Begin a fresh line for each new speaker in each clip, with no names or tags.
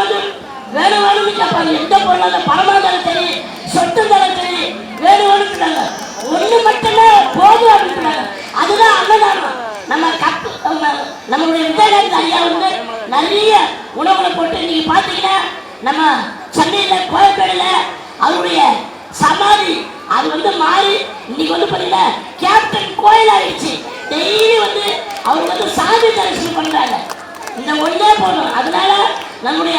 வந்து வேணும்னு கேட்பாங்க. எந்த பொருளாத பணமாதாலும் சரி, சொத்து தாலும் சரி, வேணும்னு ஒண்ணு மட்டுமே போதும் அப்படின்றாங்க. அதுதான் அன்னதானம். நம்மளுடைய விஜயகாந்த் ஐயா வந்து நிறைய உணவுகளை போட்டு நீங்க பாத்தீங்கன்னா நம்ம சென்னையில கோயம்பேடுல அவருடைய சமாதி அது வந்து மாறி இன்னைக்கு வந்து பாத்தீங்கன்னா கேப்டன் கோயில் ஆயிடுச்சு. டெய்லி வந்து அவர் வந்து சாமி தரிசனம் பண்றாங்க. இந்த ஒன்றே போதும். அதனால நம்முடைய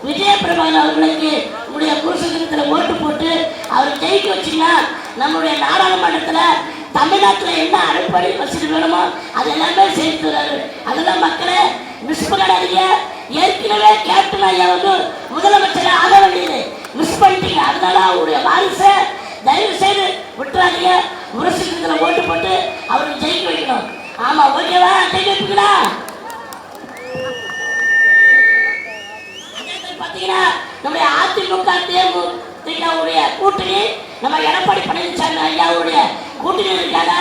விஜயபிரபாகர் அவர்களுக்கு நம்முடைய புருஷத்தில் ஓட்டு போட்டு அவர் ஜெயிக்க வச்சுன்னா நம்முடைய நாடாளுமன்றத்தில் தமிழ்நாட்டில் என்ன அடிப்படை வசதி வேணுமோ அது எல்லாமே செய்து தர்றாரு. அதெல்லாம் மக்களே மிஸ் பண்ணாதீங்க. ஏற்கனவே கேப்டன் ஐயா வந்து முதலமைச்சரை ஆக வேண்டியது மிஸ் பண்ணிட்டீங்க. அதனால அவருடைய வாரிசை தயவு செய்து விட்டுறாதீங்க. புருஷத்தில் ஓட்டு போட்டு அவருக்கு ஜெயிக்க வைக்கணும். ஆமா, ஓகேவா? ஜெயிக்க வைப்பீங்களா? பாத்தீங்கன்னா நம்முடைய அதிமுக தேமுதிகவுடைய கூட்டணி நம்ம எடப்பாடி பழனிசாமி ஐயாவுடைய கூட்டணி இருக்காங்க.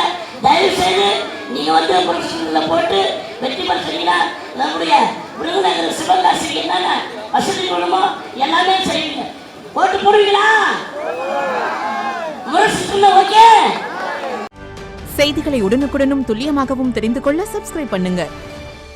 தயவு செய்து நீங்க வந்து புரட்சில போட்டு வெற்றி பெற்றீங்கன்னா நம்முடைய விருதுநகர் சிவகாசிக்கு என்னென்ன வசதி வேணுமோ எல்லாமே செய்வீங்க. ஓட்டு போடுவீங்களா? ஓகே.
செய்திகளை உடனுக்குடனும் துல்லியமாகவும் தெரிந்து கொள்ள சப்ஸ்கிரைப் பண்ணுங்க.